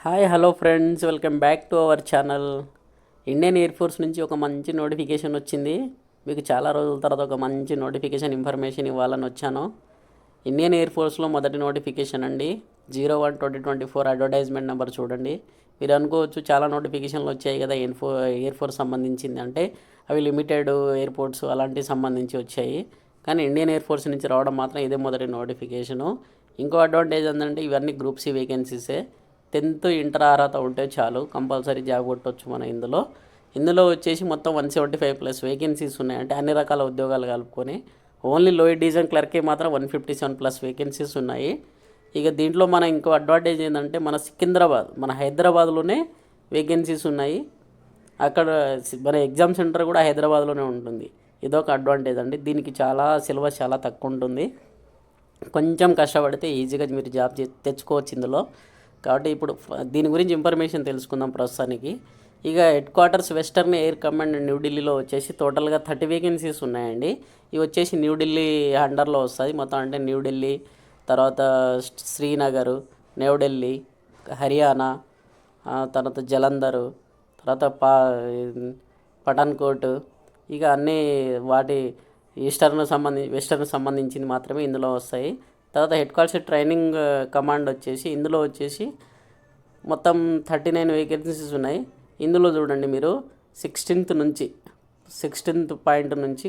Hi hello friends, welcome back to our channel. Indian air force నుంచి ఒక మంచి notification వచ్చింది. మీకు చాలా రోజుల తర్వాత ఒక మంచి నోటిఫికేషన్ ఇన్ఫర్మేషన్ ఇవ్వాలని వచ్చాను. ఇండియన్ ఎయిర్ ఫోర్స్లో మొదటి నోటిఫికేషన్ అండి. 01/2024 అడ్వర్టైజ్మెంట్ నెంబర్ చూడండి. మీరు అనుకోవచ్చు చాలా నోటిఫికేషన్లు వచ్చాయి కదా ఎయిర్ ఫోర్స్ సంబంధించింది అంటే అవి లిమిటెడ్ ఎయిర్పోర్ట్స్ అలాంటివి సంబంధించి వచ్చాయి. కానీ ఇండియన్ ఎయిర్ ఫోర్స్ నుంచి రావడం మాత్రం ఇదే మొదటి నోటిఫికేషను. ఇంకో అడ్వాంటేజ్ ఏంటంటే ఇవన్నీ గ్రూప్ సి వేకెన్సీసే. 10th ఇంటర్ అర్హత ఉంటే చాలు, కంపల్సరీ జాబ్ కొట్టవచ్చు మనం ఇందులో వచ్చేసి మొత్తం 175+ వేకెన్సీస్ ఉన్నాయి. అంటే అన్ని రకాల ఉద్యోగాలు కలుపుకొని ఓన్లీ లోయర్ డివిజన్ క్లర్కే మాత్రం 157+ వేకెన్సీస్ ఉన్నాయి. ఇక దీంట్లో మన ఇంకో అడ్వాంటేజ్ ఏంటంటే మన హైదరాబాద్లోనే వేకెన్సీస్ ఉన్నాయి. అక్కడ మన ఎగ్జామ్ సెంటర్ కూడా హైదరాబాద్లోనే ఉంటుంది. ఇదొక అడ్వాంటేజ్ అండి. దీనికి సిలబస్ చాలా తక్కువ ఉంటుంది. కొంచెం కష్టపడితే ఈజీగా మీరు జాబ్ తెచ్చుకోవచ్చు ఇందులో. కాబట్టి ఇప్పుడు దీని గురించి ఇన్ఫర్మేషన్ తెలుసుకుందాం ప్రస్తుతానికి. ఇక head quarters western air command న్యూఢిల్లీలో వచ్చేసి టోటల్గా 30 వేకెన్సీస్ ఉన్నాయండి. ఇవి వచ్చేసి న్యూఢిల్లీ అండర్లో వస్తుంది మొత్తం. అంటే న్యూఢిల్లీ, తర్వాత శ్రీనగర్, న్యూఢిల్లీ, హర్యానా, తర్వాత జలంధర్, తర్వాత పఠాన్కోట్, ఇక అన్నీ వాటి వెస్టర్న్ సంబంధించింది మాత్రమే ఇందులో వస్తాయి. తర్వాత హెడ్ క్వార్టర్స్ ట్రైనింగ్ కమాండ్ వచ్చేసి ఇందులో వచ్చేసి మొత్తం 39 వేకెన్సీస్ ఉన్నాయి. ఇందులో చూడండి మీరు 16th పాయింట్ నుంచి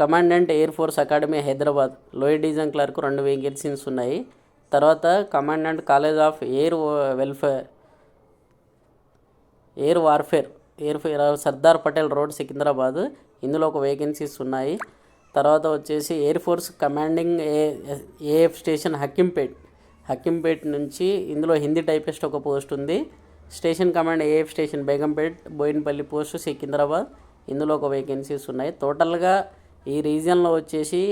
commandant air force academy Hyderabad lower division clerk 2 vacancies ఉన్నాయి. తర్వాత commandant college of air warfare Sardar Patel road Secunderabad, ఇందులో ఒక వేకెన్సీస్ ఉన్నాయి. తర్వాత వచ్చేసి air force commanding AF station Hakimpet నుంచి ఇందులో హిందీ టైపిస్ట్ ఒక పోస్ట్ ఉంది. Station command AF station Begumpet Bowenpally post Secunderabad, ఇందులో ఒక వేకెన్సీస్ ఉన్నాయి. టోటల్గా ఈ రీజియన్లో వచ్చేసి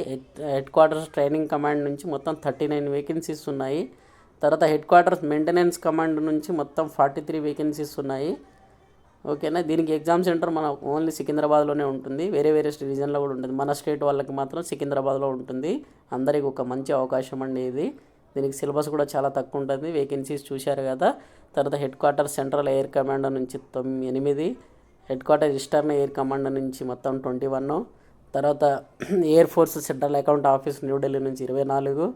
హెడ్ క్వార్టర్స్ ట్రైనింగ్ కమాండ్ నుంచి మొత్తం 39 వేకెన్సీస్ ఉన్నాయి. తర్వాత హెడ్ క్వార్టర్స్ మెయింటెనెన్స్ కమాండ్ నుంచి మొత్తం 43 వేకెన్సీస్ ఉన్నాయి. ఓకేనా. దీనికి ఎగ్జామ్ సెంటర్ మన ఓన్లీ సికింద్రాబాద్లోనే ఉంటుంది. వేరే రీజన్లో కూడా ఉంటుంది. మన స్టేట్ వాళ్ళకి మాత్రం సికింద్రాబాద్లో ఉంటుంది. అందరికి ఒక మంచి అవకాశం అండి ఇది. దీనికి సిలబస్ కూడా చాలా తక్కువ ఉంటుంది. వేకెన్సీస్ చూశారు కదా. తర్వాత head quarter central air command నుంచి 8, head quarter eastern air command నుంచి మొత్తం 21, తర్వాత air force central account office New Delhi నుంచి 24,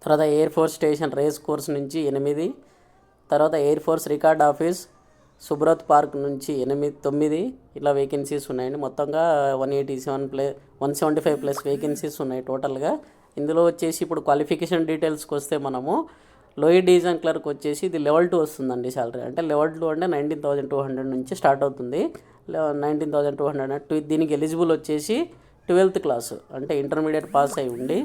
తర్వాత air force station race course నుంచి 8, తర్వాత air force record office Subroto park నుంచి 9 ఇలా వేకెన్సీస్ ఉన్నాయండి. మొత్తంగా 175+ వేకెన్సీస్ ఉన్నాయి టోటల్గా. ఇందులో వచ్చేసి ఇప్పుడు క్వాలిఫికేషన్ డీటెయిల్స్కి వస్తే మనము లోయర్ డివిజన్ క్లర్క్ వచ్చేసి ఇది లెవెల్ 2 వస్తుందండి సాలరీ. అంటే లెవెల్ 2 అంటే 19,200 నుంచి స్టార్ట్ అవుతుంది. 19,200. దీనికి ఎలిజిబుల్ వచ్చేసి 12th క్లాసు అంటే ఇంటర్మీడియట్ పాస్ అయి ఉండి,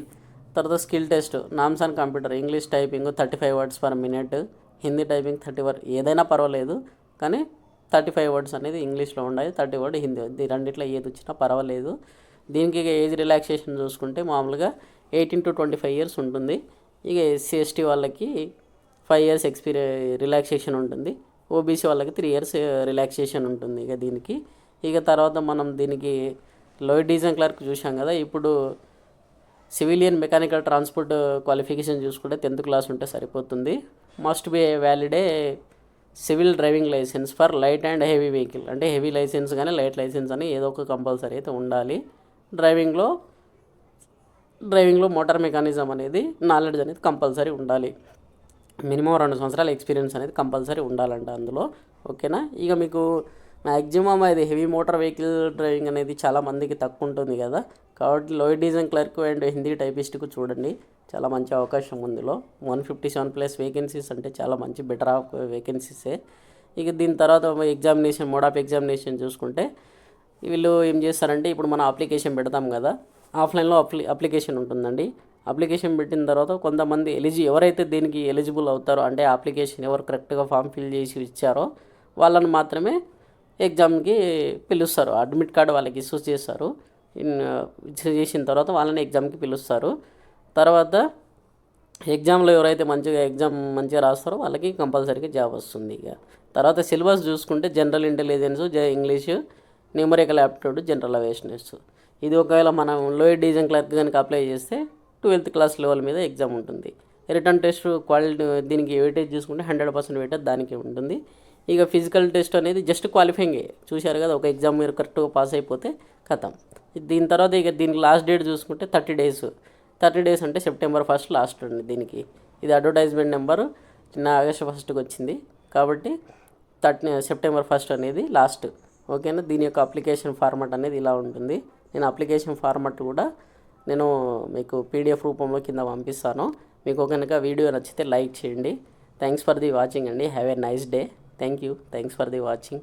తర్వాత skill test norms and computer English typing 35 words per minute, Hindi typing 30 words ఏదైనా పర్వాలేదు, కానీ 35 words అనేది ఇంగ్లీష్లో ఉండాలి, 30 words హిందీ. ఈ రెండిట్లో ఏది వచ్చినా పర్వాలేదు. దీనికి ఏజ్ రిలాక్సేషన్ చూసుకుంటే మామూలుగా 18 to 25 years ఉంటుంది. ఇక SC ST వాళ్ళకి 5 years రిలాక్సేషన్ ఉంటుంది. ఓబీసీ వాళ్ళకి 3 years రిలాక్సేషన్ ఉంటుంది. ఇక తర్వాత మనం దీనికి లోయర్ డివిజన్ క్లర్క్ చూసాం కదా. ఇప్పుడు సివిలియన్ మెకానికల్ ట్రాన్స్పోర్ట్ క్వాలిఫికేషన్ చూసుకుంటే 10th class ఉంటే సరిపోతుంది. Must be valid civil driving license for light and heavy vehicle. అంటే హెవీ లైసెన్స్ కానీ లైట్ లైసెన్స్ అని ఏదో ఒక కంపల్సరీ అయితే ఉండాలి. డ్రైవింగ్లో మోటార్ మెకానిజం అనేది నాలెడ్జ్ అనేది కంపల్సరీ ఉండాలి. మినిమం 2 సంవత్సరాల ఎక్స్పీరియన్స్ అనేది కంపల్సరీ ఉండాలంట అందులో. ఓకేనా. ఇక మీకు మ్యాక్సిమం అది హెవీ మోటార్ వెహికల్ డ్రైవింగ్ అనేది చాలా మందికి తక్కువ ఉంటుంది కదా. కాబట్టి lower division clerk and Hindi టైపిస్ట్కు చూడండి, చాలా మంచి అవకాశం ఉందిలో. 157+ వేకెన్సీస్ అంటే చాలా మంచి బెటర్ ఆఫ్ వేకెన్సీసే. ఇక దీని తర్వాత మోడ్ ఆఫ్ ఎగ్జామినేషన్ చూసుకుంటే వీళ్ళు ఏం చేస్తారంటే, ఇప్పుడు మనం అప్లికేషన్ పెడతాం కదా, ఆఫ్లైన్లో అప్లికేషన్ ఉంటుందండి. అప్లికేషన్ పెట్టిన తర్వాత కొంతమంది ఎవరైతే దీనికి ఎలిజిబుల్ అవుతారో, అంటే అప్లికేషన్ ఎవరు కరెక్ట్గా ఫామ్ ఫిల్ చేసి ఇచ్చారో వాళ్ళని మాత్రమే ఎగ్జామ్కి పిలుస్తారు. అడ్మిట్ కార్డు వాళ్ళకి ఇష్యూ చేస్తారు. చేసిన తర్వాత వాళ్ళని ఎగ్జామ్కి పిలుస్తారు. తర్వాత ఎగ్జామ్లో ఎవరైతే మంచిగా రాస్తారో వాళ్ళకి కంపల్సరీగా జాబ్ వస్తుంది. ఇక తర్వాత సిలబస్ చూసుకుంటే general intelligence, English, numerical aptitude, general awareness. ఇది ఒకవేళ మనం లోయర్ డివిజన్ క్లర్క్ కనుక అప్లై చేస్తే 12th class లెవెల్ మీద ఎగ్జామ్ ఉంటుంది. రిటర్న్ టెస్ట్ క్వాలిటీ దీనికి వెయిటేజ్ చూసుకుంటే 100% వెయిటేజ్ దానికి ఉంటుంది. ఇక ఫిజికల్ టెస్ట్ అనేది జస్ట్ క్వాలిఫైయింగే, చూశారు కదా, ఒక ఎగ్జామ్ మీరు కరెక్ట్గా పాస్ అయిపోతే ఖతం. దీని తర్వాత ఇక దీనికి లాస్ట్ డేట్ చూసుకుంటే 30 డేస్ అంటే సెప్టెంబర్ 1 లాస్ట్ అండి దీనికి. ఇది అడ్వర్టైజ్మెంట్ నెంబరు నిన్న ఆగస్ట్ 1కి వచ్చింది కాబట్టి సెప్టెంబర్ 1 అనేది లాస్ట్. ఓకేనా. దీని యొక్క అప్లికేషన్ ఫార్మాట్ అనేది ఇలా ఉంటుంది. నేను అప్లికేషన్ ఫార్మాట్ కూడా నేను మీకు పీడిఎఫ్ రూపంలో కింద పంపిస్తాను. మీకు కనుక వీడియో నచ్చితే లైక్ చేయండి. థ్యాంక్స్ ఫర్ ది వాచింగ్ అండి. Have a nice day. Thanks for the watching.